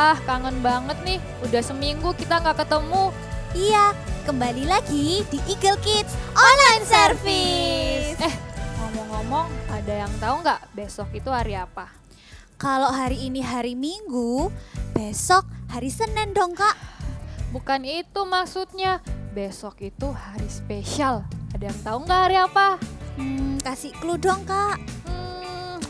Wah, kangen banget nih. Udah seminggu kita nggak ketemu. Iya, kembali lagi di Eagle Kids Online Service. Ngomong-ngomong, ada yang tahu nggak besok itu hari apa? Kalau hari ini hari Minggu, besok hari Senin dong Kak. Bukan itu maksudnya. Besok itu hari spesial. Ada yang tahu nggak hari apa? Kasih clue dong Kak.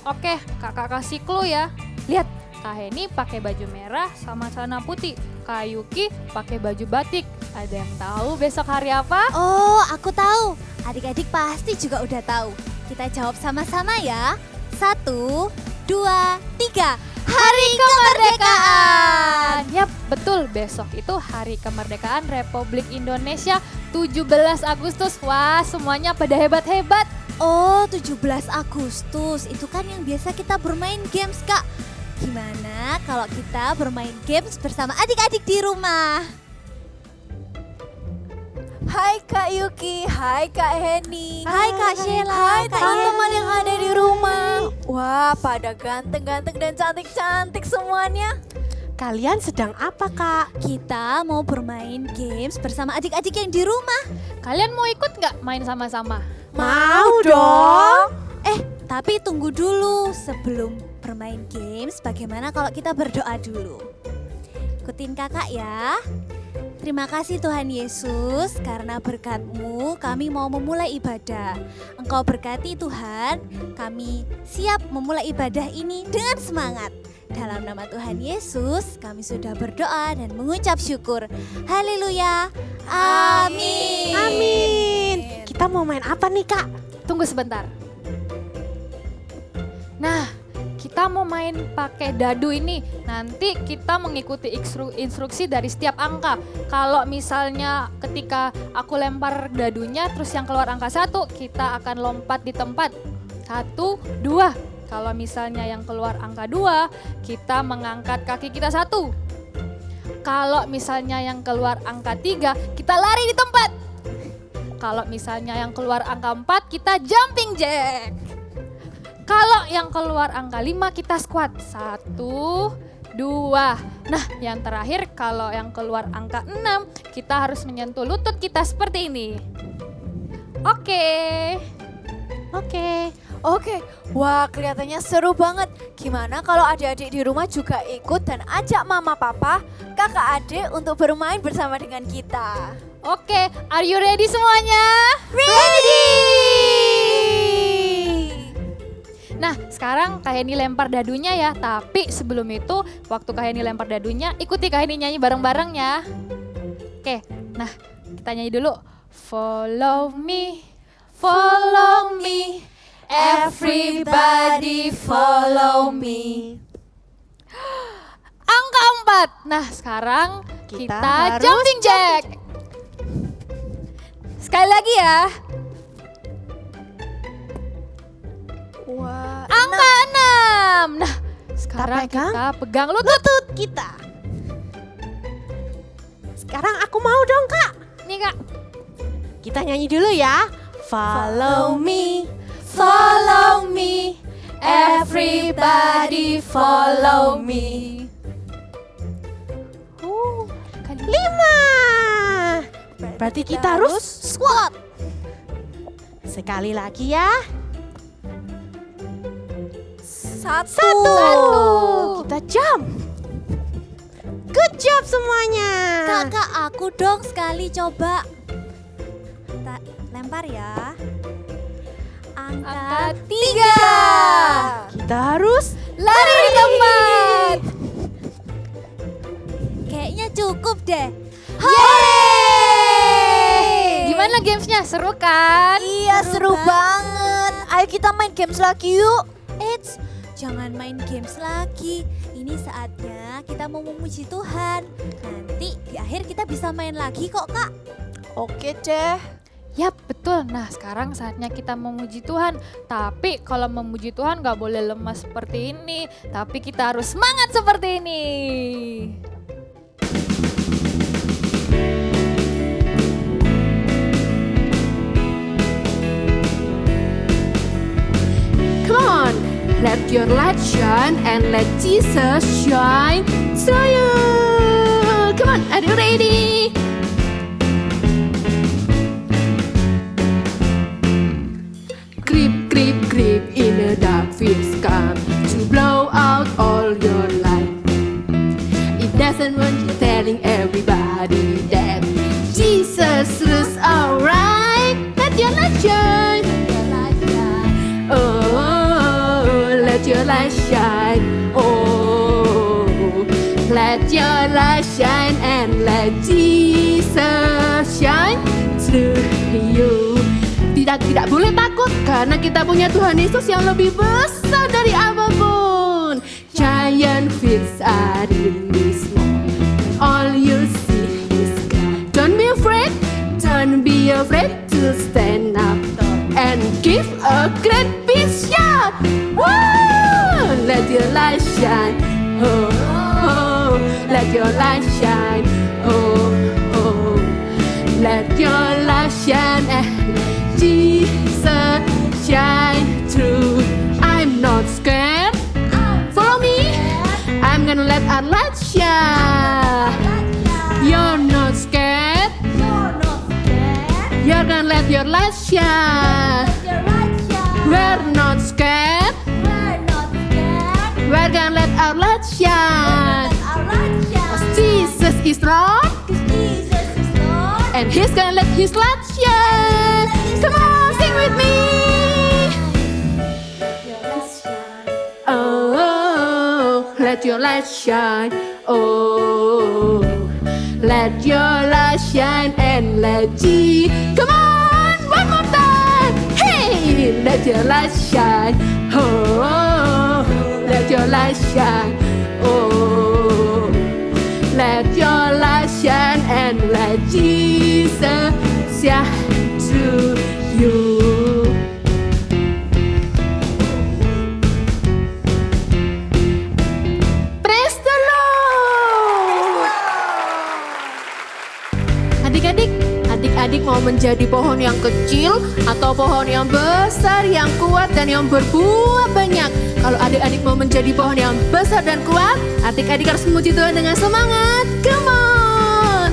Oke, kakak kasih clue ya. Lihat, Kak Heni pakai baju merah sama celana putih. Kak Yuki pakai baju batik. Ada yang tahu besok hari apa? Oh, aku tahu. Adik-adik pasti juga udah tahu. Kita jawab sama-sama ya. 1, 2, 3. Hari Kemerdekaan. Yap, betul. Besok itu Hari Kemerdekaan Republik Indonesia 17 Agustus. Wah, semuanya pada hebat-hebat. Oh, 17 Agustus. Itu kan yang biasa kita bermain games, Kak. Gimana kalau kita bermain games bersama adik-adik di rumah? Hai Kak Yuki, hai Kak Heni. Hai Kak Sheila, Hai Kak teman-teman Yeni. yang ada di rumah. Wah, pada ganteng-ganteng dan cantik-cantik semuanya. Kalian sedang apa, Kak? Kita mau bermain games bersama adik-adik yang di rumah. Kalian mau ikut nggak main sama-sama? Mau dong. Tapi tunggu dulu, sebelum bermain games, bagaimana kalau kita berdoa dulu? Ikutin kakak ya. Terima kasih Tuhan Yesus, karena berkat-Mu kami mau memulai ibadah. Engkau berkati Tuhan, kami siap memulai ibadah ini dengan semangat. Dalam nama Tuhan Yesus, kami sudah berdoa dan mengucap syukur. Haleluya. Amin. Amin. Kita mau main apa nih, Kak? Tunggu sebentar. Nah, kita mau main pakai dadu ini. Nanti kita mengikuti instruksi dari setiap angka. Kalau misalnya ketika aku lempar dadunya terus yang keluar angka 1, kita akan lompat di tempat. 1, 2. Kalau misalnya yang keluar angka 2, kita mengangkat kaki kita 1. Kalau misalnya yang keluar angka 3, kita lari di tempat. Kalau misalnya yang keluar angka 4, kita jumping jack. Kalau yang keluar angka 5, kita squat. 1, 2. Nah, yang terakhir kalau yang keluar angka 6, kita harus menyentuh lutut kita seperti ini. Oke. Oke, wah kelihatannya seru banget. Gimana kalau adik-adik di rumah juga ikut dan ajak mama papa, kakak adik untuk bermain bersama dengan kita. Oke, are you ready semuanya? Ready! Nah, sekarang Kak Heni lempar dadunya ya. Tapi sebelum itu, waktu Kak Heni lempar dadunya, ikuti Kak Heni nyanyi bareng-bareng ya. Oke, nah kita nyanyi dulu. Follow me, everybody follow me. Angka 4. Nah, sekarang kita harus jumping jack. Sekali lagi ya. Wah, Angka 6. Nah, sekarang pegang kita pegang lutut. Kita. Sekarang aku mau dong, Kak. Nih, Kak. Kita nyanyi dulu ya. Follow me, everybody follow me. 5. Berarti kita harus squat. sekali lagi ya. 1. Kita jump. Good job semuanya. Kakak, aku dong sekali coba. Kita lempar ya. Angka Angka 3. Kita harus Lari di tempat. kayaknya cukup deh. Yeay! Gimana gamesnya? Seru kan? Iya, seru banget. Ayo kita main games lagi yuk. Eits, jangan main games lagi. Ini saatnya kita mau memuji Tuhan. Nanti di akhir kita bisa main lagi kok, Kak. Oke deh. Yap, betul. Nah, sekarang saatnya kita memuji Tuhan. Tapi kalau memuji Tuhan gak boleh lemas seperti ini. Tapi kita harus semangat seperti ini. Come on, let your light shine and let Jesus shine to you. Come on, are you ready? Creep, creep, creep in a dark feels come to blow out all your light. It doesn't want you telling everybody that Jesus is alright. Let your light shine. Oh, let your light shine. Oh, let your light shine and let Jesus shine through you. Tidak boleh takut karena kita punya Tuhan Yesus yang lebih besar dari apapun. Giant fish are in this world, all you see is God. Don't be afraid, don't be afraid to stand up and give a great big shout. Woo! Let your light shine. Oh, oh, let your light shine. Oh, oh, let your light shine and Jesus shine through. I'm not scared. Follow me. I'm gonna let our light shine. You're not scared. You're gonna let your light shine. We're not scared. We're gonna let our light shine. 'Cause Jesus is Lord, and He's gonna let His light shine. Come on, sing with me. Oh, let your light shine. Oh, let your light shine and let Jesus. Come on, one more time. Hey, let your light shine. Oh, let your light shine. Oh, let your light shine and let Jesus shine through you. Praise the Lord. Adik-adik mau menjadi pohon yang kecil atau pohon yang besar, yang kuat dan yang berbuah banyak? Kalau adik-adik mau menjadi pohon yang besar dan kuat, adik-adik harus memuji Tuhan dengan semangat. Come on.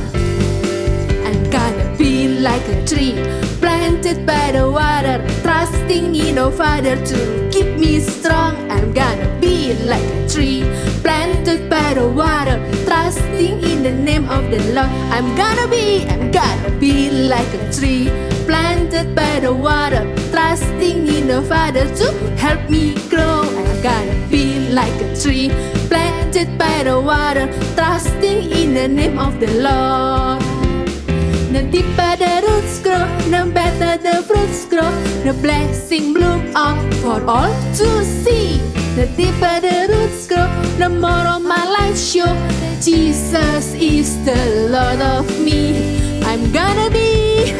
I'm gonna be like a tree planted by the water, trusting in the Father to keep me strong. I'm gonna be like a tree planted by the water, trusting in the name of the Lord. I'm gonna be like a tree planted by the water, trusting in the Father to help me grow. I'm gonna be like a tree planted by the water, trusting in the name of the Lord. The deeper the roots grow, the better the fruits grow. The blessing bloom out for all to see. The deeper the roots grow, the more of my life show that Jesus is the Lord of me. I'm gonna be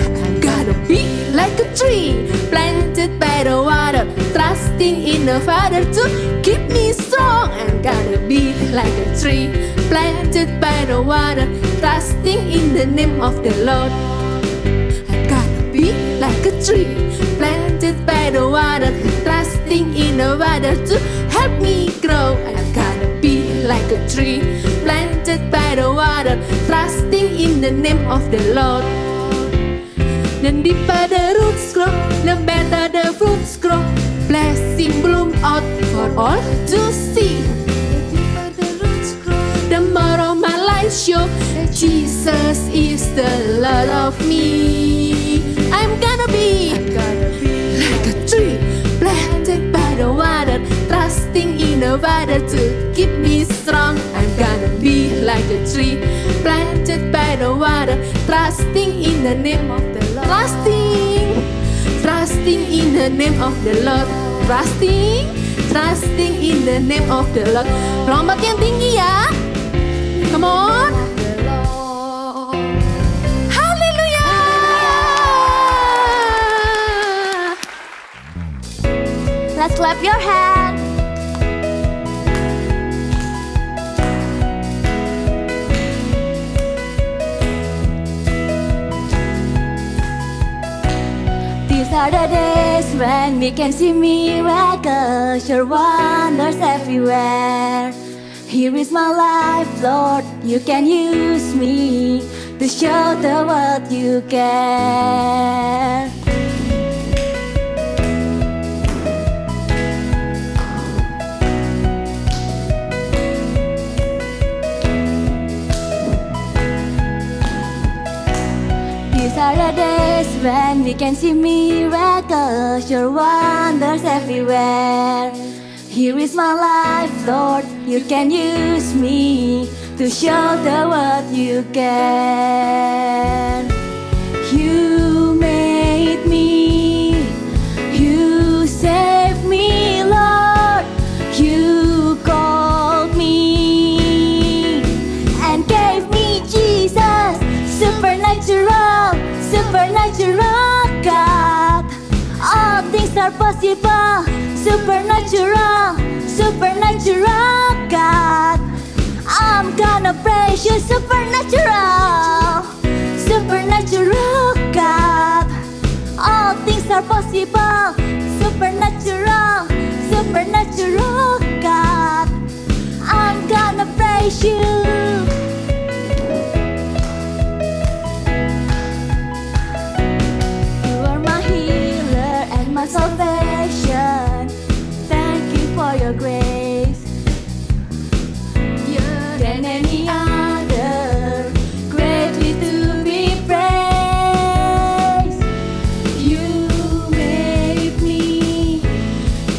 like a tree planted by the water, trusting in the Father to keep me strong. I'm gonna be like a tree planted by the water, trusting in the name of the Lord. I'm gonna be like a tree planted by the water, trusting in the Father to help me grow. I'm gonna be like a tree planted by the water, trusting in the name of the Lord. The deeper the roots grow, the better the fruits grow. Blessing bloom out for all to see. The deeper the roots grow, the more of my life show that Jesus is the Lord of me. I'm gonna be like a tree planted by the water, trusting in the Father to keep me strong. I'm gonna be like a tree planted by the water, trusting in the name of the Lord. Trusting in the name of the Lord. Trusting in the name of the Lord. Lompat yang tinggi ya. Come on. Haleluya. Let's clap your hand. These are the days when we can see miracles, your wonders everywhere. Here is my life, Lord. You can use me to show the world you care. These are the days when we can see miracles, your wonders everywhere. Here is my life, Lord, you can use me to show the world you can. You made me, you saved me, Lord. You called me and gave me Jesus, supernatural, supernatural God. All things are possible, supernatural, supernatural God. I'm gonna praise you, supernatural, supernatural God. All things are possible, supernatural, supernatural God. I'm gonna praise you. You are my healer and my salvation. Thank you for your grace. You're than any other, greatly to be praised. You made me,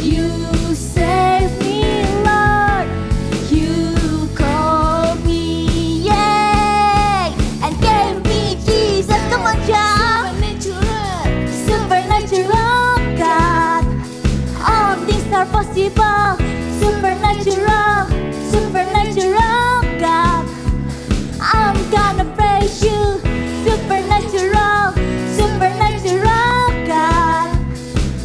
you saved me, Lord. You called me, yay, and gave me Jesus. Come on, child. Supernatural God. All things are possible, supernatural, supernatural God. I'm gonna praise you, supernatural, supernatural God.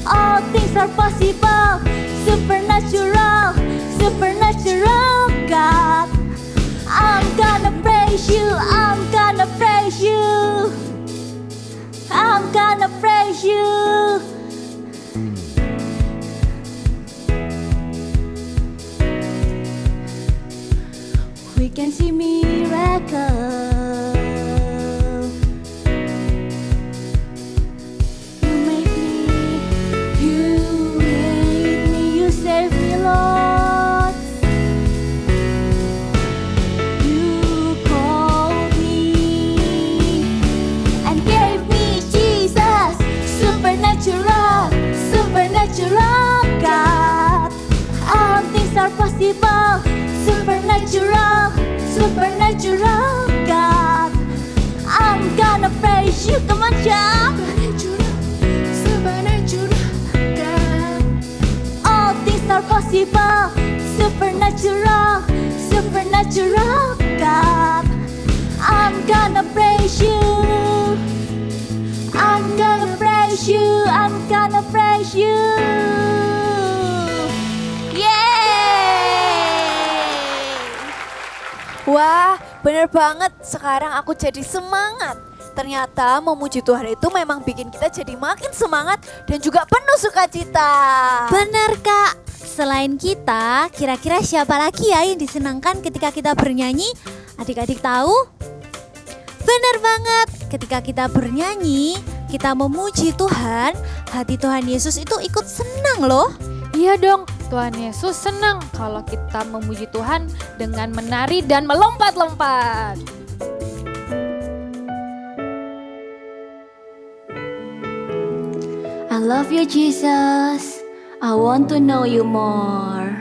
All things are possible, supernatural, supernatural God. I'm gonna praise you, I'm gonna praise you, I'm gonna praise you. We can see miracles. You saved me, Lord. You called me and gave me Jesus, supernatural, supernatural God. All things are possible, supernatural, supernatural God. I'm gonna praise you, come on, shout. Supernatural God. All things are possible, supernatural, supernatural God. I'm gonna praise you, I'm gonna praise you, I'm gonna praise you. Wah, bener banget. Sekarang aku jadi semangat. Ternyata memuji Tuhan itu memang bikin kita jadi makin semangat dan juga penuh sukacita. Benar Kak, selain kita, kira-kira siapa lagi ya yang disenangkan ketika kita bernyanyi? Adik-adik tahu? Benar banget, ketika kita bernyanyi, kita memuji Tuhan, hati Tuhan Yesus itu ikut senang loh. Iya dong, Tuhan Yesus senang kalau kita memuji Tuhan dengan menari dan melompat-lompat. I love you, Jesus. I want to know you more.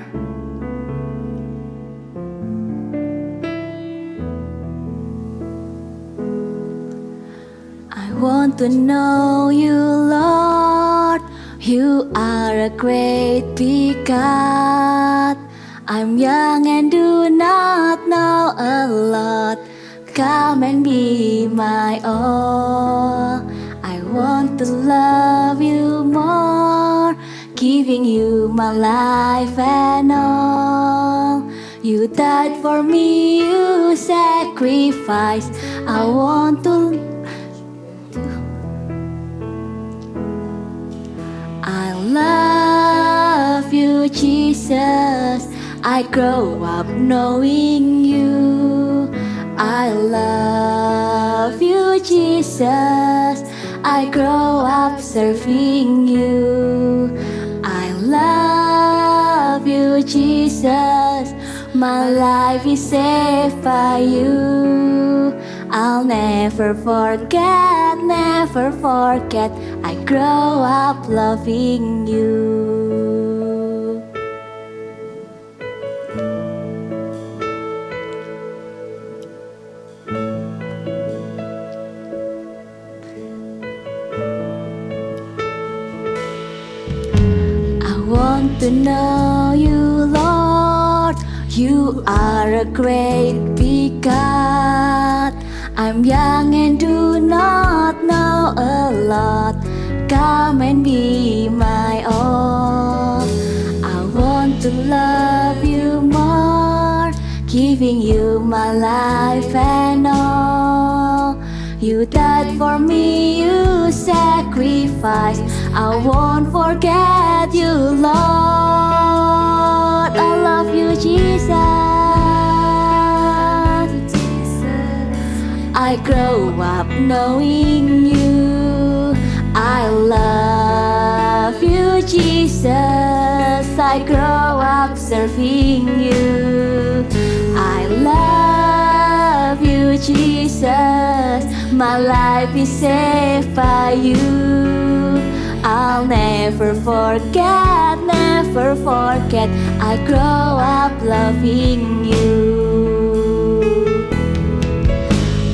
I want to know you, Lord. You are a great big God. I'm young and do not know a lot. Come and be my all. I want to love you more, giving you my life and all. You died for me, you sacrificed. I want to I love you, Jesus. I I grow up knowing you. I love you, Jesus. I grow up serving you. I love you, Jesus. My life is saved by you. I'll never forget, never forget. I grow up loving you. I want to know you, Lord. You are a great big God. I'm young and do not know a lot. Come and be my all. I want to love you more, giving you my life and all. You died for me, you sacrificed. I won't forget you, Lord. I love you, Jesus. I grow up knowing you. I love you, Jesus. I grow up serving you. I love you, Jesus. My life is saved by you. I'll never forget, never forget. I grow up loving you.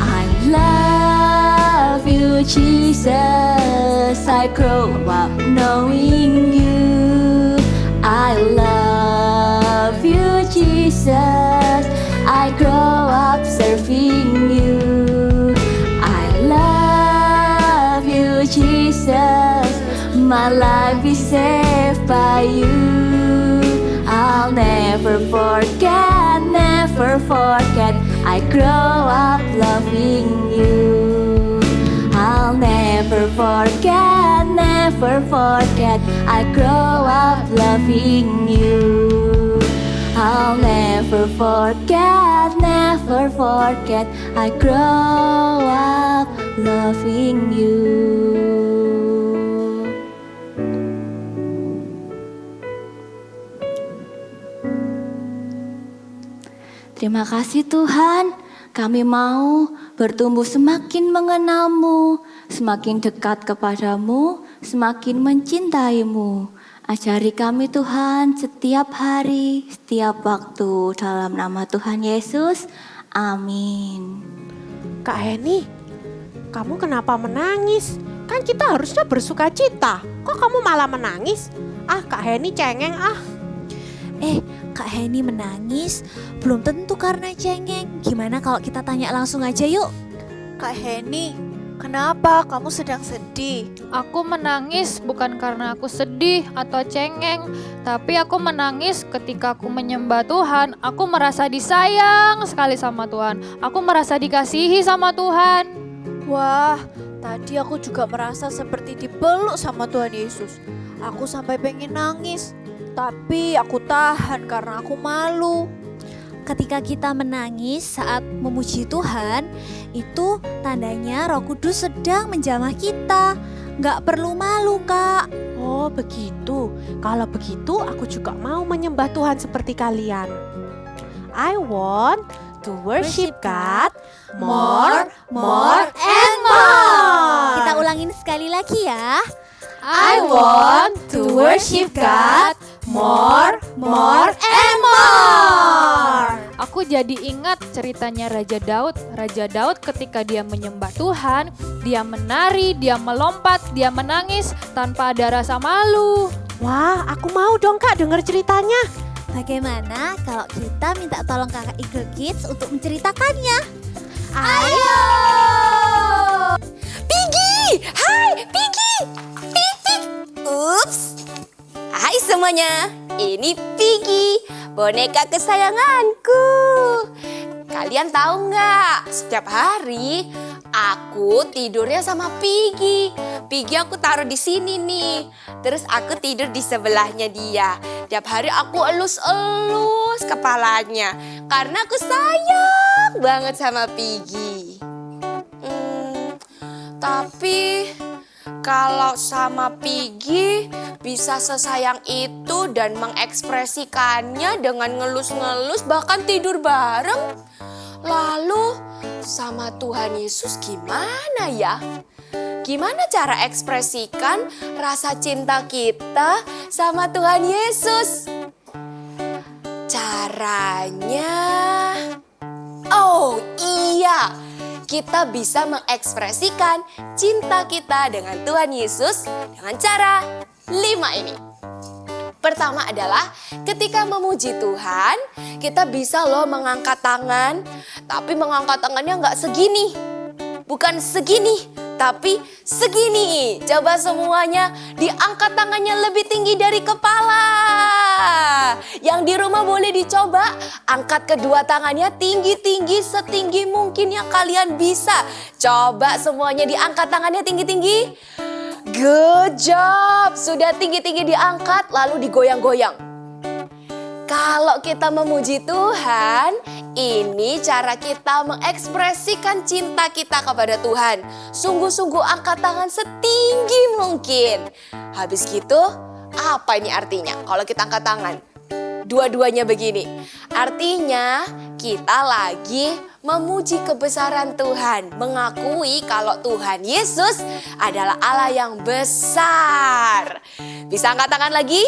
I love you, Jesus. I grow up knowing you. I love you, Jesus. I grow up serving you. I love you, Jesus. My life is saved by you. I'll never forget, never forget. I grow up loving you. I'll never forget, never forget. I grow up loving you. I'll never forget, never forget. I grow up loving you. Terima kasih Tuhan, kami mau bertumbuh semakin mengenal-Mu, semakin dekat kepadamu, semakin mencintaimu. Ajari kami Tuhan setiap hari, setiap waktu, dalam nama Tuhan Yesus. Amin. Kak Heni, kamu kenapa menangis? Kan kita harusnya bersuka cita. Kok kamu malah menangis? Ah, Kak Heni cengeng ah. Kak Heni menangis, belum tentu karena cengeng. Gimana kalau kita tanya langsung aja yuk? Kak Heni, kenapa kamu sedang sedih? Aku menangis bukan karena aku sedih atau cengeng, tapi aku menangis ketika aku menyembah Tuhan. Aku merasa disayang sekali sama Tuhan. Aku merasa dikasihi sama Tuhan. Wah, tadi aku juga merasa seperti dipeluk sama Tuhan Yesus. Aku sampai pengen nangis, tapi aku tahan karena aku malu. Ketika kita menangis saat memuji Tuhan, itu tandanya Roh Kudus sedang menjamah kita. Nggak perlu malu, Kak. Oh begitu. Kalau begitu aku juga mau menyembah Tuhan seperti kalian. I want to worship God more, and more. Kita ulangin sekali lagi ya. I want to worship God more, and more. Aku jadi ingat ceritanya Raja Daud. Raja Daud ketika dia menyembah Tuhan, dia menari, dia melompat, dia menangis tanpa ada rasa malu. Wah, aku mau dong Kak denger ceritanya. Bagaimana kalau kita minta tolong kakak Eagle Kids untuk menceritakannya? Ayo! Piggy! Hai, Piggy! Ups! Hai semuanya, ini Piggy, boneka kesayanganku. Kalian tahu nggak, setiap hari Aku tidurnya sama Piggy. Piggy aku taruh di sini nih. Terus aku tidur di sebelahnya dia. Tiap hari aku elus-elus kepalanya. Karena aku sayang banget sama Piggy. Tapi kalau sama Piggy bisa sesayang itu dan mengekspresikannya dengan ngelus-ngelus bahkan tidur bareng. Lalu sama Tuhan Yesus gimana ya? Gimana cara ekspresikan rasa cinta kita sama Tuhan Yesus? Caranya, oh iya, kita bisa mengekspresikan cinta kita dengan Tuhan Yesus dengan cara 5 ini. Pertama adalah ketika memuji Tuhan, kita bisa loh mengangkat tangan, tapi mengangkat tangannya nggak segini. Bukan segini, tapi segini. Coba semuanya diangkat tangannya lebih tinggi dari kepala. Yang di rumah boleh dicoba, angkat kedua tangannya tinggi-tinggi setinggi mungkin yang kalian bisa. Coba semuanya diangkat tangannya tinggi-tinggi. Good job, sudah tinggi-tinggi diangkat lalu digoyang-goyang. Kalau kita memuji Tuhan, ini cara kita mengekspresikan cinta kita kepada Tuhan. Sungguh-sungguh angkat tangan setinggi mungkin. Habis gitu, apa ini artinya kalau kita angkat tangan? Dua-duanya begini. Artinya kita lagi memuji kebesaran Tuhan. Mengakui kalau Tuhan Yesus adalah Allah yang besar. Bisa angkat tangan lagi?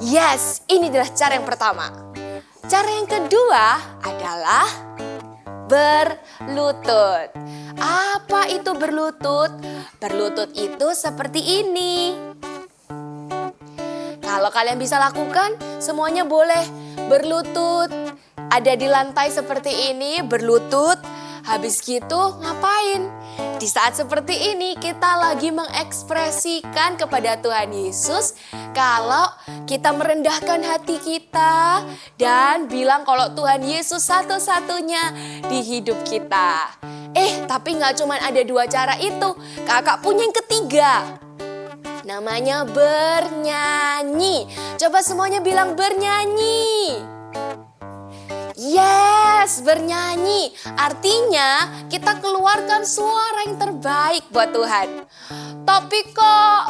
Yes, ini adalah cara yang pertama. Cara yang kedua adalah berlutut. Apa itu berlutut? Berlutut itu seperti ini. Kalau kalian bisa lakukan, semuanya boleh berlutut. Ada di lantai seperti ini, berlutut. Habis gitu ngapain? Di saat seperti ini kita lagi mengekspresikan kepada Tuhan Yesus kalau kita merendahkan hati kita dan bilang kalau Tuhan Yesus satu-satunya di hidup kita. Tapi nggak cuma ada 2 cara itu, kakak punya yang ketiga. Namanya bernyanyi. Coba semuanya bilang bernyanyi. Yes, bernyanyi. Artinya kita keluarkan suara yang terbaik buat Tuhan. Tapi kok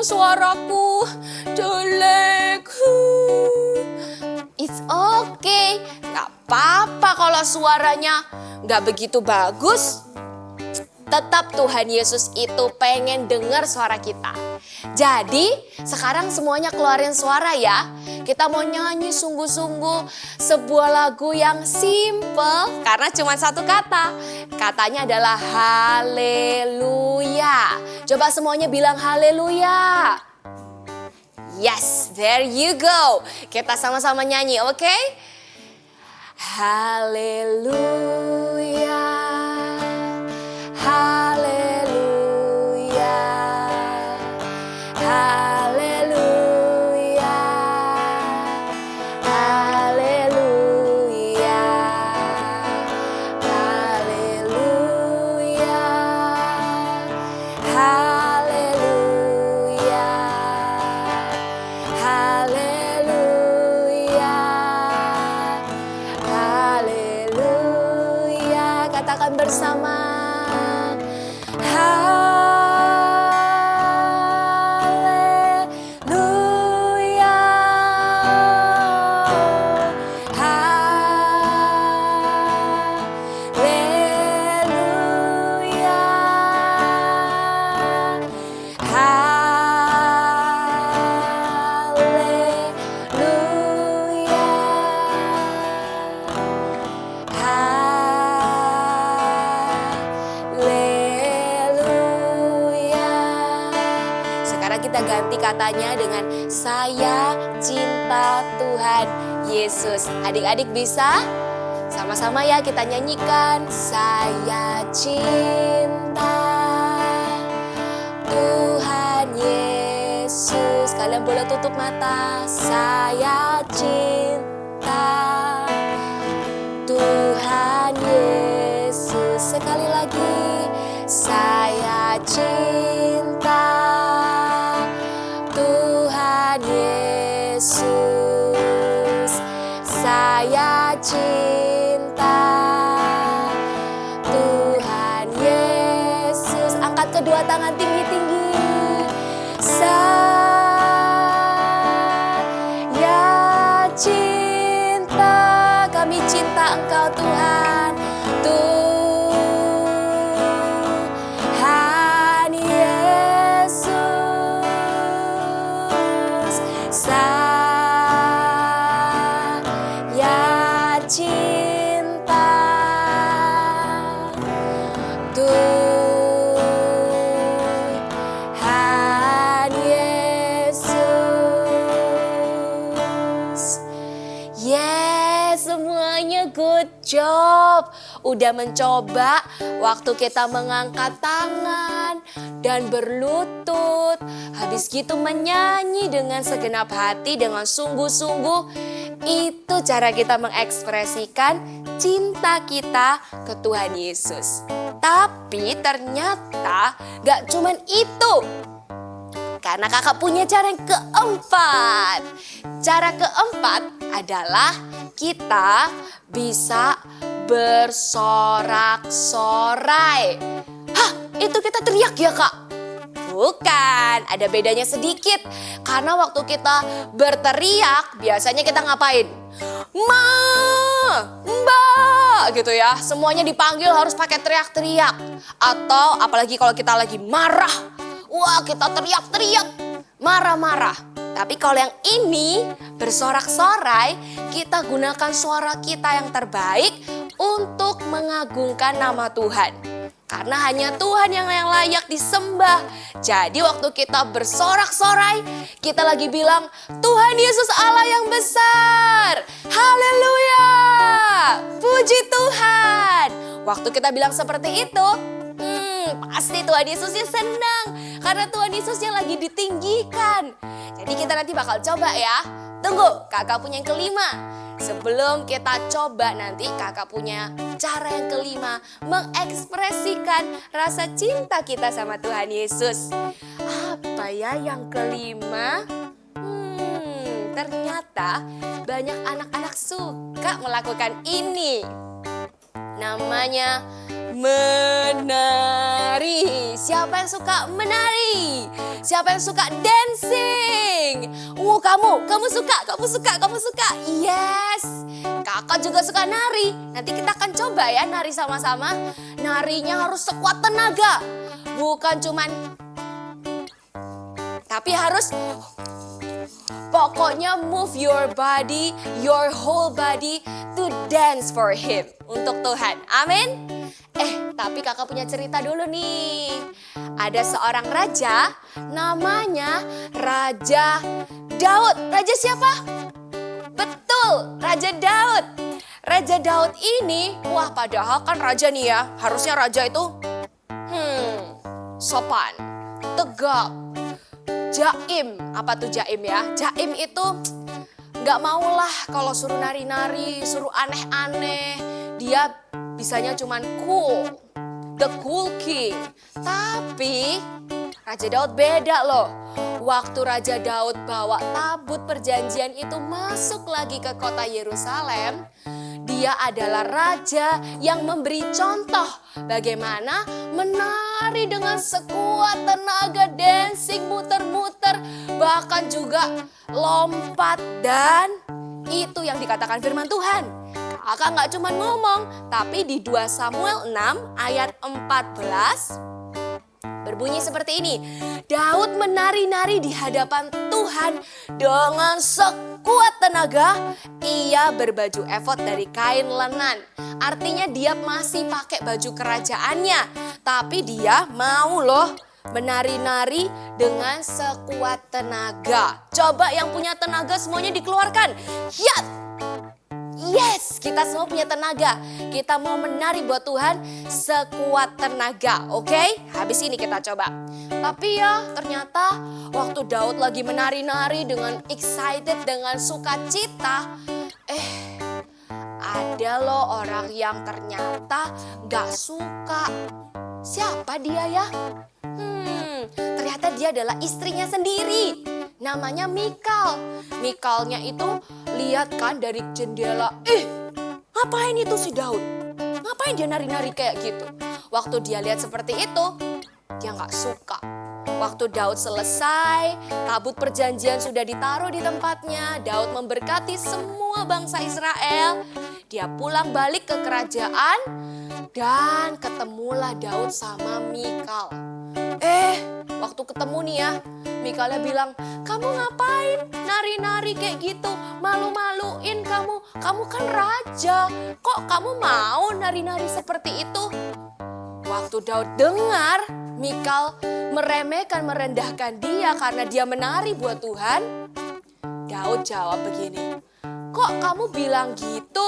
suaraku jelek. It's okay. Gak apa-apa kalau suaranya gak begitu bagus. Tetap Tuhan Yesus itu pengen dengar suara kita. Jadi sekarang semuanya keluarin suara ya. Kita mau nyanyi sungguh-sungguh sebuah lagu yang simple karena cuma 1 kata. Katanya adalah haleluya. Coba semuanya bilang haleluya. Yes, there you go. Kita sama-sama nyanyi, oke? Haleluya. Haleluya, haleluya, haleluya, haleluya, haleluya, haleluya, haleluya. Katakan bersama. Kita ganti katanya dengan saya cinta Tuhan Yesus. Adik-adik bisa? Sama-sama ya kita nyanyikan. Saya cinta Tuhan Yesus. Kalian boleh tutup mata. Saya cinta Tuhan Yesus. Sekali lagi. Saya cinta Tuhan Yesus. Saya cinta Tuhan Yesus. Angkat kedua tangan tinggi-tinggi. Saya cinta, kami cinta Engkau Tuhan. Tuhan Yesus. Saya cinta Tuhan Yesus. Yes, semuanya good job. Udah mencoba waktu kita mengangkat tangan dan berlutut. Habis gitu menyanyi dengan segenap hati, dengan sungguh-sungguh. Itu cara kita mengekspresikan cinta kita ke Tuhan Yesus. Tapi ternyata gak cuman itu. Karena kakak punya cara yang keempat. Cara keempat adalah kita bisa bersorak-sorai. Hah, itu kita teriak ya kak? Bukan, ada bedanya sedikit. Karena waktu kita berteriak, biasanya kita ngapain? Ma, mbak, gitu ya. Semuanya dipanggil harus pakai teriak-teriak. Atau apalagi kalau kita lagi marah. Wah, kita teriak-teriak, marah-marah. Tapi kalau yang ini bersorak-sorai, kita gunakan suara kita yang terbaik untuk mengagungkan nama Tuhan. Karena hanya Tuhan yang layak disembah. Jadi waktu kita bersorak-sorai, kita lagi bilang, Tuhan Yesus Allah yang besar. Haleluya. Puji Tuhan. Waktu kita bilang seperti itu, pasti Tuhan Yesusnya senang. Karena Tuhan Yesusnya lagi ditinggikan. Jadi kita nanti bakal coba ya. Tunggu, kakak punya yang kelima. Sebelum kita coba nanti kakak punya cara yang kelima. Mengekspresikan rasa cinta kita sama Tuhan Yesus. Apa ya yang kelima? Ternyata banyak anak-anak suka melakukan ini. Namanya menari. Siapa yang suka menari? Siapa yang suka dancing? Kamu suka. Yes. Kakak juga suka nari. Nanti kita akan coba ya nari sama-sama. Narinya harus sekuat tenaga. Bukan cuman, tapi harus pokoknya move your body, your whole body to dance for Him. Untuk Tuhan. Amin. Tapi kakak punya cerita dulu nih. Ada seorang raja, namanya Raja Daud. Raja siapa? Betul, Raja Daud. Raja Daud ini, wah padahal kan raja nih ya. Harusnya raja itu sopan, tegap, jaim. Apa tuh jaim ya? Jaim itu gak maulah kalau suruh nari-nari, suruh aneh-aneh. Dia bisanya cuman cool, the cool king. Tapi Raja Daud beda loh. Waktu Raja Daud bawa tabut perjanjian itu masuk lagi ke kota Yerusalem, dia adalah raja yang memberi contoh bagaimana menari dengan sekuat tenaga, dancing, muter-muter, bahkan juga lompat. Dan itu yang dikatakan firman Tuhan. Kakak gak cuma ngomong, tapi di 2 Samuel 6 ayat 14 berbunyi seperti ini. Daud menari-nari di hadapan Tuhan dengan sekuat tenaga. Ia berbaju efod dari kain lenan. Artinya dia masih pakai baju kerajaannya. Tapi dia mau loh menari-nari dengan sekuat tenaga. Coba yang punya tenaga semuanya dikeluarkan. Ya! Yes, kita semua punya tenaga. Kita mau menari buat Tuhan sekuat tenaga, oke? Habis ini kita coba. Tapi ya ternyata waktu Daud lagi menari-nari dengan excited, dengan sukacita, ada loh orang yang ternyata gak suka siapa dia ya? Ternyata dia adalah istrinya sendiri. Namanya Mikal. Mikalnya itu lihat kan dari jendela. Ngapain itu si Daud? Ngapain dia nari-nari kayak gitu? Waktu dia lihat seperti itu, dia nggak suka. Waktu Daud selesai, tabut perjanjian sudah ditaruh di tempatnya. Daud memberkati semua bangsa Israel. Dia pulang balik ke kerajaan dan ketemulah Daud sama Mikal. Waktu ketemu nih ya, Mikalnya bilang, kamu ngapain nari-nari kayak gitu? Malu-maluin kamu, kamu kan raja. Kok kamu mau nari-nari seperti itu? Waktu Daud dengar Mikal meremehkan, merendahkan dia karena dia menari buat Tuhan, Daud jawab begini, kok kamu bilang gitu?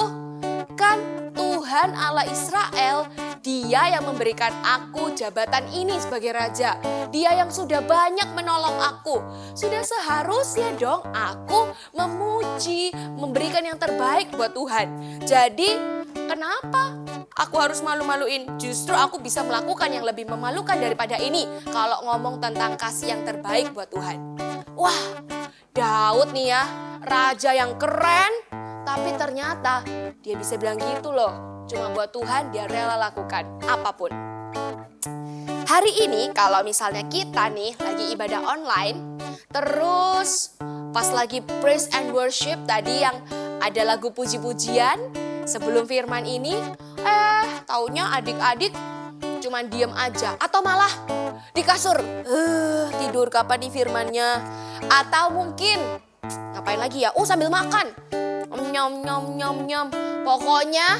Kan Tuhan Allah Israel, dia yang memberikan aku jabatan ini sebagai raja. Dia yang sudah banyak menolong aku. Sudah seharusnya dong aku memuji, memberikan yang terbaik buat Tuhan. Jadi kenapa aku harus malu-maluin? Justru aku bisa melakukan yang lebih memalukan daripada ini. Kalau ngomong tentang kasih yang terbaik buat Tuhan. Wah, Daud nih ya, raja yang keren. Tapi ternyata dia bisa bilang gitu loh. Cuma buat Tuhan dia rela lakukan apapun. Hari ini kalau misalnya kita nih lagi ibadah online. Terus pas lagi praise and worship tadi yang ada lagu puji-pujian. Sebelum firman ini, taunya adik-adik cuman diem aja. Atau malah di kasur, tidur kapan nih firmannya. Atau mungkin, ngapain lagi ya? Sambil makan. Nyom nyom nyom nyom. Pokoknya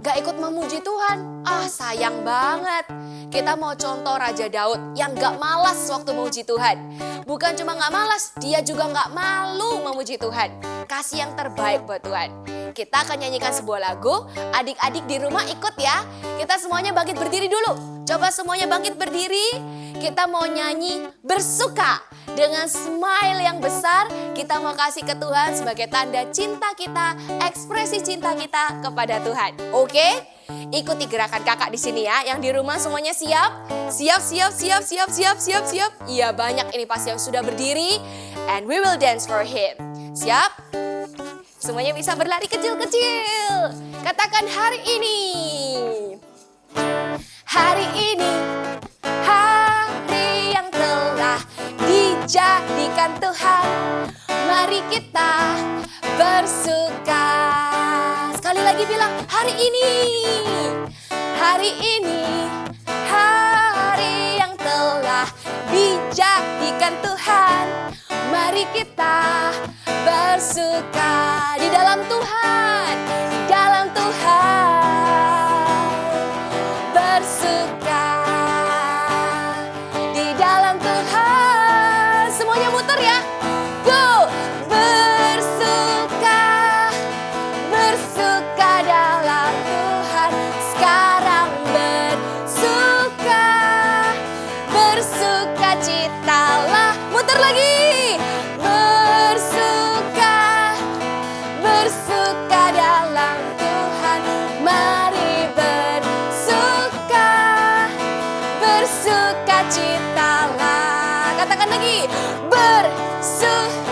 gak ikut memuji Tuhan. Sayang banget. Kita mau contoh Raja Daud yang gak malas waktu memuji Tuhan. Bukan cuma gak malas, dia juga gak malu memuji Tuhan. Kasih yang terbaik buat Tuhan. Kita akan nyanyikan sebuah lagu. Adik-adik di rumah ikut ya. Kita semuanya bangkit berdiri dulu. Coba semuanya bangkit berdiri. Kita mau nyanyi bersuka. Dengan smile yang besar, kita mau kasih ke Tuhan sebagai tanda cinta kita, ekspresi cinta kita kepada Tuhan. Oke? Ikuti gerakan kakak di sini ya. Yang di rumah semuanya siap? Siap, siap, siap, siap, siap, siap, siap. Iya, banyak ini pasti yang sudah berdiri. And we will dance for him. Siap? Semuanya bisa berlari kecil-kecil. Katakan hari ini. Hari ini. Hari yang telah dijadikan Tuhan. Mari kita bersuka. Sekali lagi bilang hari ini. Hari ini. Hari yang telah dijadikan Tuhan. Mari kita bersuka di dalam Tuhan. Di dalam Tuhan. Bersuka. Di dalam Tuhan. Semuanya muter ya. Go! Bersuka. Bersuka dalam Tuhan. Sekarang bersuka. Bersuka citalah. Muter lagi. Bersuka. Bersuka dalam Tuhan. Mari bersuka. Bersuka citalah. Katakan lagi. Bersuka.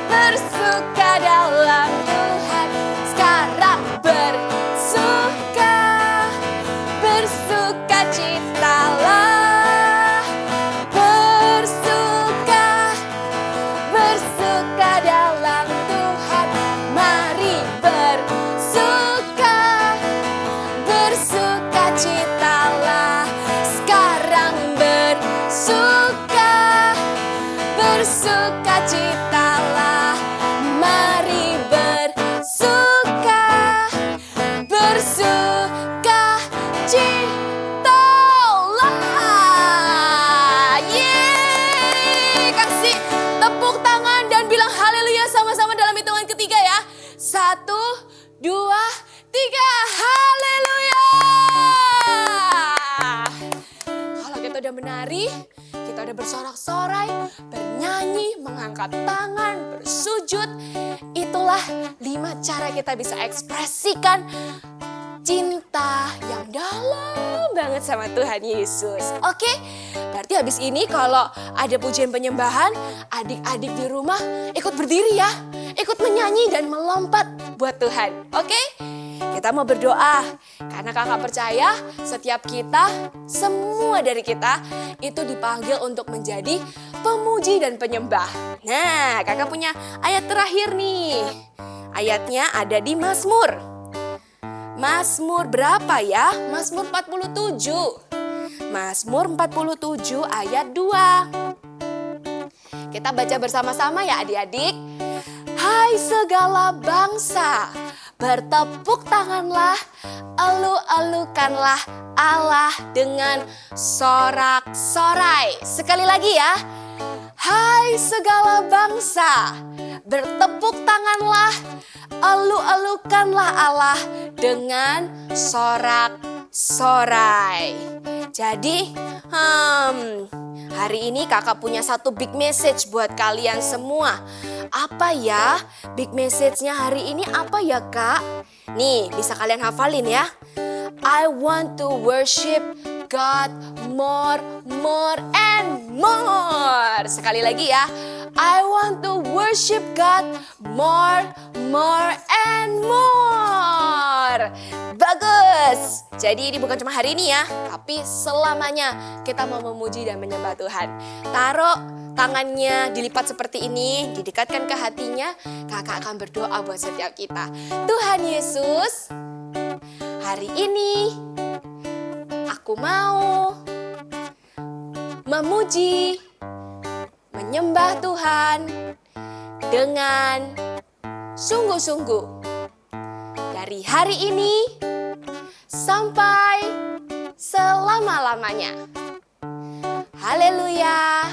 Bersuka dalam Tuhan. Sekarang bersuka. Bersuka citalah. Bersuka. Bersuka dalam Tuhan. Mari bersuka. Bersuka citalah. Sekarang bersuka. Bersuka citalah. Mari bersuka. Bersuka citalah. Yeay. Kasih tepuk tangan dan bilang haleluya sama-sama dalam hitungan ketiga ya. 1, 2, 3. Haleluya. Kalau kita udah menari, kita udah bersorak-sorai, bernyanyi, mengangkat tangan, bersujud. Itulah 5 cara kita bisa ekspresikan cinta yang dalam banget sama Tuhan Yesus. Oke, berarti habis ini kalau ada pujian penyembahan, adik-adik di rumah ikut berdiri ya. Ikut menyanyi dan melompat buat Tuhan. Oke? Kita mau berdoa karena kakak percaya setiap kita, semua dari kita itu dipanggil untuk menjadi pemuji dan penyembah. Nah, kakak punya ayat terakhir nih. Ayatnya ada di Mazmur. Mazmur berapa ya? Mazmur 47. Mazmur 47 ayat 2. Kita baca bersama-sama ya adik-adik. Hai segala bangsa, bertepuk tanganlah, elu-elukanlah Allah dengan sorak-sorai. Sekali lagi ya. Hai segala bangsa, bertepuk tanganlah, elu-elukanlah Allah dengan sorak-sorai. Jadi, hari ini kakak punya satu big message buat kalian semua. Apa ya? Big message-nya hari ini apa ya kak? Nih, bisa kalian hafalin ya. I want to worship God more, and more. Sekali lagi ya. I want to worship God more, and more. Bagus. Jadi ini bukan cuma hari ini ya, tapi selamanya kita mau memuji dan menyembah Tuhan. Taruh tangannya dilipat seperti ini, didekatkan ke hatinya, kakak akan berdoa buat setiap kita. Tuhan Yesus, hari ini aku mau memuji, menyembah Tuhan dengan sungguh-sungguh. Dari hari ini sampai selama-lamanya. Haleluya.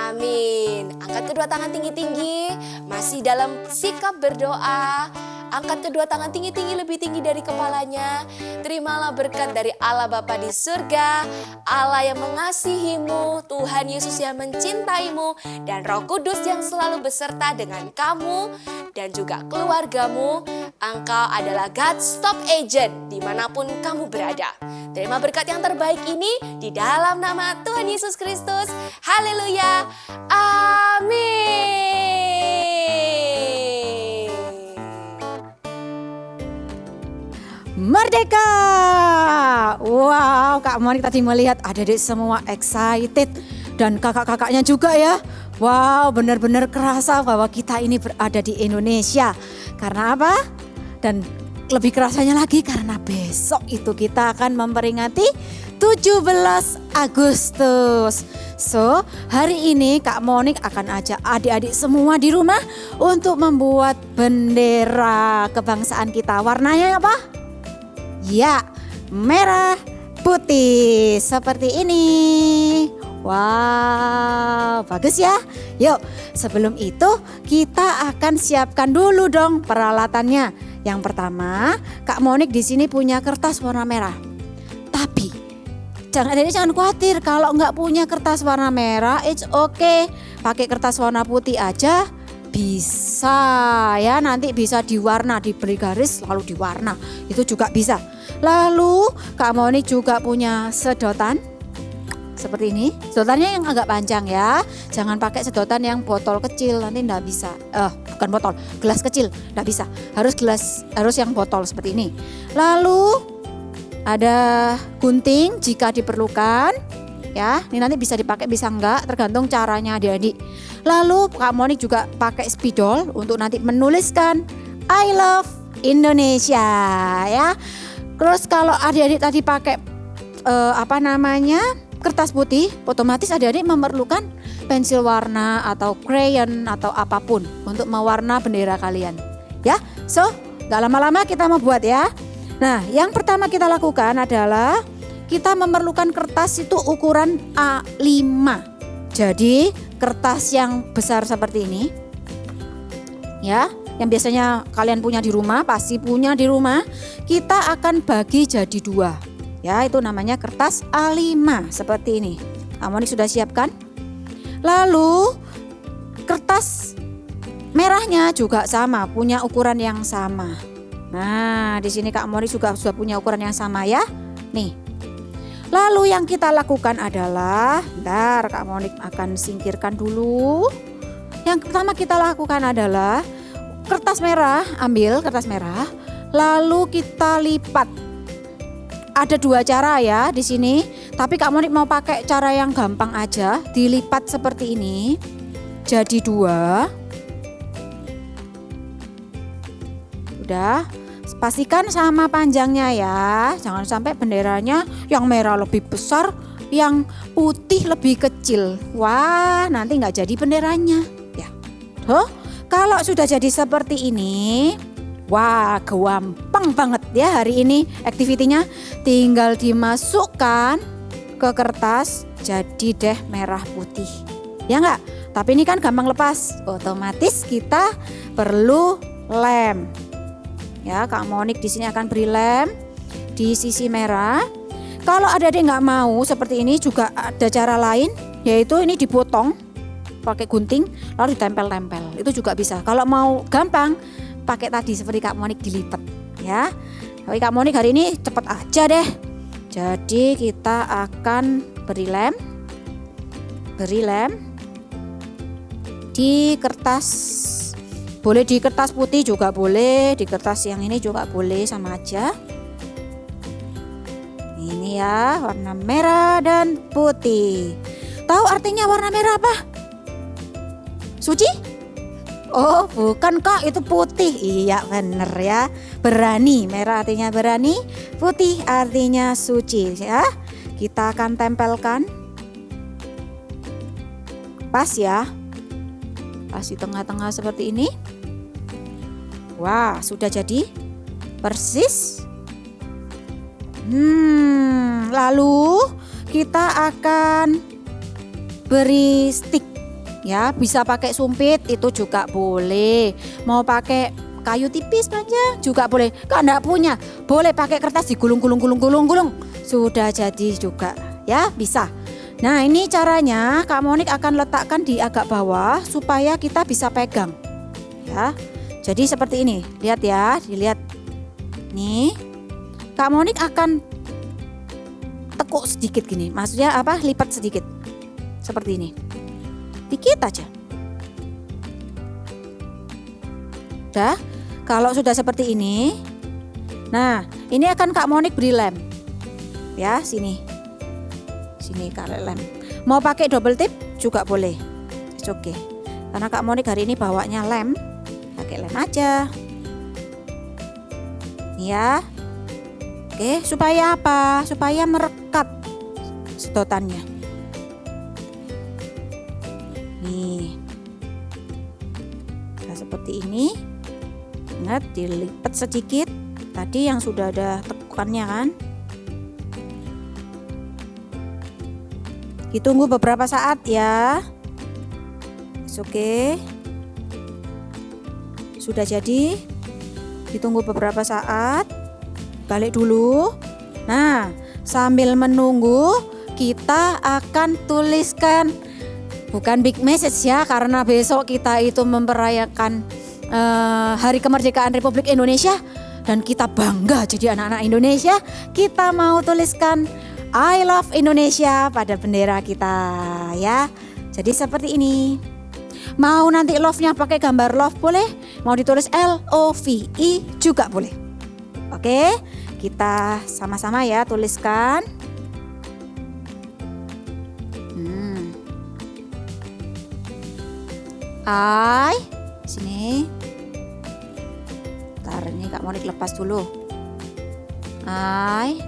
Amin. Angkat kedua tangan tinggi-tinggi, masih dalam sikap berdoa. Angkat kedua tangan tinggi-tinggi, lebih tinggi dari kepalanya. Terimalah berkat dari Allah Bapa di surga, Allah yang mengasihimu, Tuhan Yesus yang mencintaimu, dan Roh Kudus yang selalu beserta dengan kamu dan juga keluargamu. Engkau adalah God's top agent dimanapun kamu berada. Terima berkat yang terbaik ini di dalam nama Tuhan Yesus Kristus. Haleluya. Amin. Merdeka! Wow, Kak Monik tadi melihat adik-adik semua excited dan kakak-kakaknya juga ya. Wow, benar-benar kerasa bahwa kita ini berada di Indonesia. Karena apa? Dan lebih kerasanya lagi karena besok itu kita akan memperingati 17 Agustus. So, hari ini Kak Monik akan ajak adik-adik semua di rumah untuk membuat bendera kebangsaan kita. Warnanya apa? Ya, merah, putih seperti ini. Wow, bagus ya. Yuk, sebelum itu kita akan siapkan dulu dong peralatannya. Yang pertama, Kak Monik di sini punya kertas warna merah. Tapi jangan khawatir kalau nggak punya kertas warna merah, it's okay. Pakai kertas warna putih aja bisa ya. Nanti bisa diwarna, diberi garis lalu diwarna. Itu juga bisa. Lalu Kak Monik juga punya sedotan seperti ini. Sedotannya yang agak panjang ya. Jangan pakai sedotan yang botol kecil, nanti enggak bisa. Bukan botol, gelas kecil enggak bisa. Harus yang botol seperti ini. Lalu ada gunting jika diperlukan. Ya, ini nanti bisa dipakai bisa enggak, tergantung caranya adik-adik. Lalu Kak Monik juga pakai spidol untuk nanti menuliskan I love Indonesia ya. Terus kalau adik-adik tadi pakai kertas putih, otomatis adik-adik memerlukan pensil warna atau crayon atau apapun untuk mewarna bendera kalian. Ya, so gak lama-lama kita mau buat ya. Nah, yang pertama kita lakukan adalah kita memerlukan kertas itu ukuran A5. Jadi kertas yang besar seperti ini, ya, yang biasanya kalian punya di rumah, pasti punya di rumah, kita akan bagi jadi 2. Ya, itu namanya kertas A5 seperti ini. Monik sudah siapkan. Lalu kertas merahnya juga sama, punya ukuran yang sama. Nah, di sini Kak Moni juga sudah punya ukuran yang sama ya. Nih. Lalu yang kita lakukan adalah, bentar Kak Moni akan singkirkan dulu. Yang pertama kita lakukan adalah kertas merah, ambil kertas merah, lalu kita lipat. Ada 2 cara ya di sini, tapi Kak Moni mau pakai cara yang gampang aja, dilipat seperti ini. Jadi 2. Udah, pastikan sama panjangnya ya. Jangan sampai benderanya yang merah lebih besar, yang putih lebih kecil. Wah, nanti nggak jadi benderanya. Ya, kalau sudah jadi seperti ini, wah gampang banget ya hari ini aktivitinya. Tinggal dimasukkan ke kertas, jadi deh merah putih. Ya nggak? Tapi ini kan gampang lepas. Otomatis kita perlu lem. Ya, Kak Monik di sini akan beri lem di sisi merah. Kalau adik-adik nggak mau seperti ini juga ada cara lain, yaitu ini dipotong pakai gunting lalu ditempel-tempel. Itu juga bisa. Kalau mau gampang pakai tadi seperti Kak Monik dilipat ya. Tapi Kak Monik hari ini cepet aja deh. Jadi kita akan beri lem di kertas. Boleh di kertas putih juga boleh, di kertas yang ini juga boleh, sama aja. Ini ya, warna merah dan putih. Tahu artinya warna merah apa? Suci? Oh, bukan Kak, itu putih. Iya bener ya. Berani, merah artinya berani, putih artinya suci ya. Kita akan tempelkan. Pas ya. Pas di tengah-tengah seperti ini. Wah, sudah jadi persis. Lalu kita akan beri stick ya, bisa pakai sumpit itu juga boleh. Mau pakai kayu tipis panjang juga boleh. Kalau enggak punya, boleh pakai kertas digulung-gulung. Sudah jadi juga ya, bisa. Nah, ini caranya Kak Monik akan letakkan di agak bawah supaya kita bisa pegang. Ya. Jadi seperti ini, lihat ya, dilihat. Nih, Kak Monik akan tekuk sedikit gini, maksudnya apa? Lipat sedikit, seperti ini, dikit aja. Udah, kalau sudah seperti ini, nah ini akan Kak Monik beri lem, ya sini Kak lem. Mau pakai double tip juga boleh, oke. Karena Kak Monik hari ini bawanya lem. Pakai lem aja. Nih ya. Oke, supaya apa? Supaya merekat sedotannya. Nih. Nah, seperti ini. Ingat dilipat sedikit. Tadi yang sudah ada tekukannya kan. Ditunggu beberapa saat ya. Oke. Sudah jadi, ditunggu beberapa saat, balik dulu. Nah, sambil menunggu kita akan tuliskan, bukan big message ya, karena besok kita itu memperayakan Hari Kemerdekaan Republik Indonesia dan kita bangga jadi anak-anak Indonesia. Kita mau tuliskan I love Indonesia pada bendera kita ya. Jadi seperti ini. Mau nanti love-nya pakai gambar love boleh, mau ditulis LOVE juga boleh. Oke, kita sama-sama ya tuliskan. I, sini. Ntar ini Kak Monik lepas dulu. I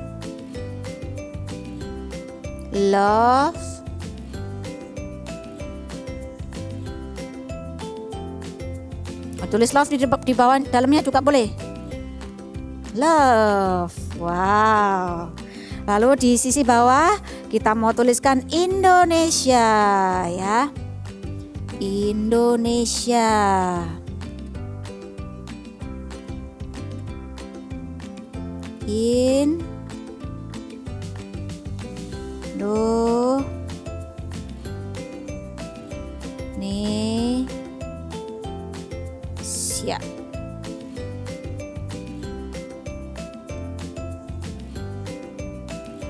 love tulis love di bawah, dalamnya juga boleh. Love. Wow. Lalu di sisi bawah kita mau tuliskan Indonesia ya. Indonesia. Indonesia.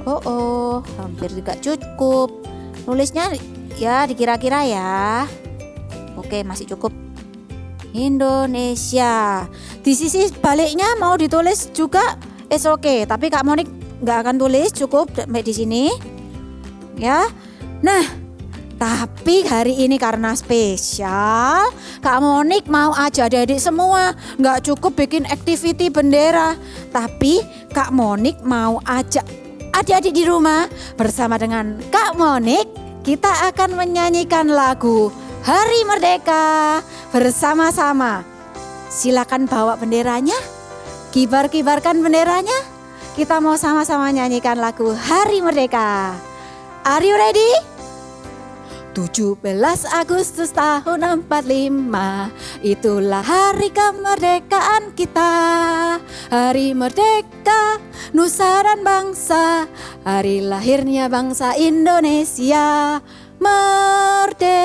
Oh, hampir tidak cukup. Nulisnya ya dikira-kira ya. Oke, masih cukup. Indonesia. Di sisi baliknya mau ditulis juga oke, tapi Kak Monik nggak akan tulis, cukup sampai di sini. Ya. Nah, tapi hari ini karena spesial, Kak Monik mau ajak adik-adik semua. Nggak cukup bikin activity bendera, tapi Kak Monik mau ajak adik-adik di rumah bersama dengan Kak Monik. Kita akan menyanyikan lagu Hari Merdeka bersama-sama. Silakan bawa benderanya, kibar-kibarkan benderanya. Kita mau sama-sama nyanyikan lagu Hari Merdeka. Are you ready? 17 Agustus tahun 45, itulah hari kemerdekaan kita. Hari merdeka, nusa dan bangsa, hari lahirnya bangsa Indonesia. Merdeka,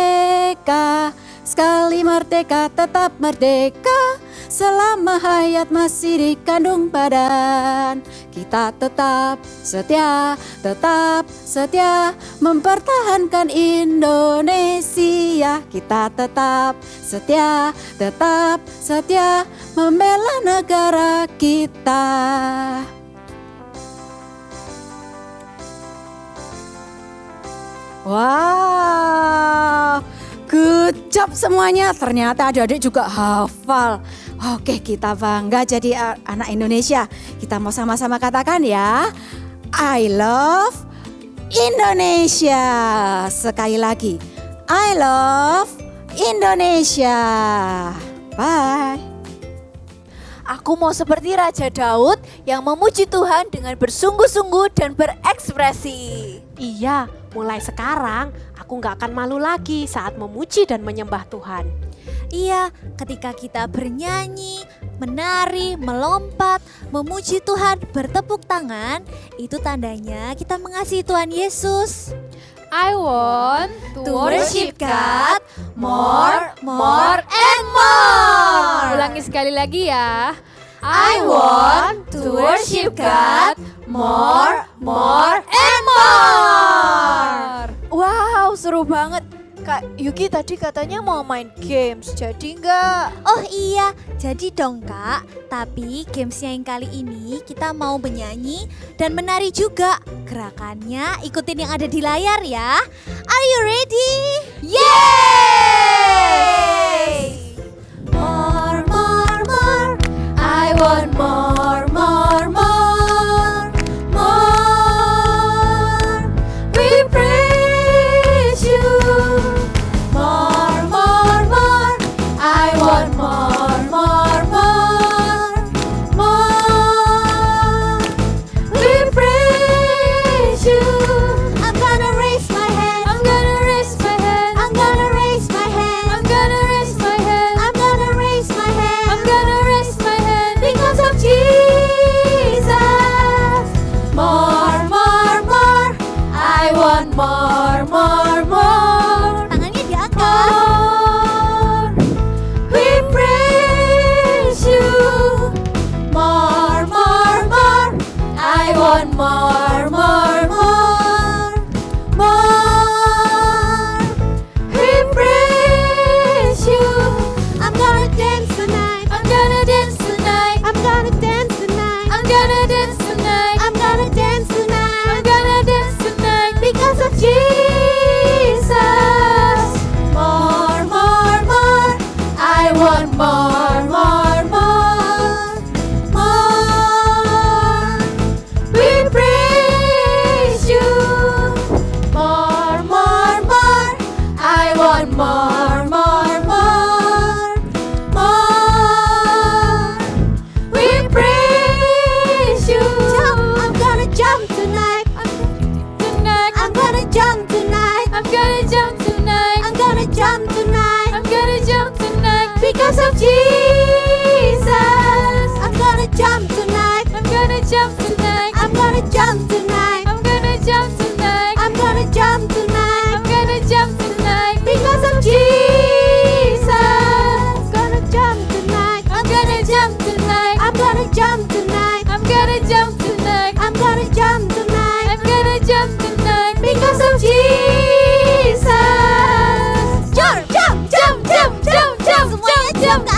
sekali merdeka tetap merdeka, selama hayat masih dikandung badan. Kita tetap setia mempertahankan Indonesia. Kita tetap setia membela negara kita. Wow, good job semuanya. Ternyata adik-adik juga hafal. Oke, kita bangga jadi anak Indonesia. Kita mau sama-sama katakan ya, I love Indonesia. Sekali lagi, I love Indonesia. Bye. Aku mau seperti Raja Daud yang memuji Tuhan dengan bersungguh-sungguh dan berekspresi. Iya, mulai sekarang aku nggak akan malu lagi saat memuji dan menyembah Tuhan. Iya, ketika kita bernyanyi, menari, melompat, memuji Tuhan, bertepuk tangan, itu tandanya kita mengasihi Tuhan Yesus. I want to worship God more, and more. Ulangi sekali lagi ya. I want to worship God more, and more. Wow, seru banget. Kak Yuki tadi katanya mau main games, jadi enggak? Oh iya, jadi dong Kak. Tapi gamesnya yang kali ini kita mau menyanyi dan menari juga. Gerakannya ikutin yang ada di layar ya. Are you ready? Yay! More, I want more, more. We praise you. More, I want more, more. We praise you. I'm gonna raise my hand. I'm gonna raise my hand. I'm gonna raise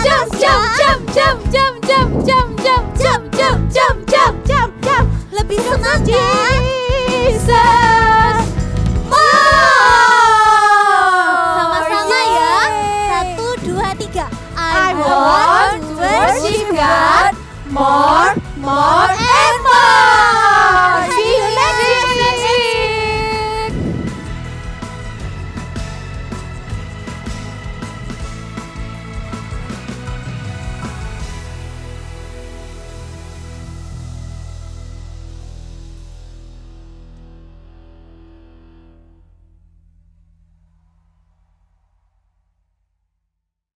jam. Lebih senang ya? Sama-sama ya. 1, 2, 3. I want to worship God more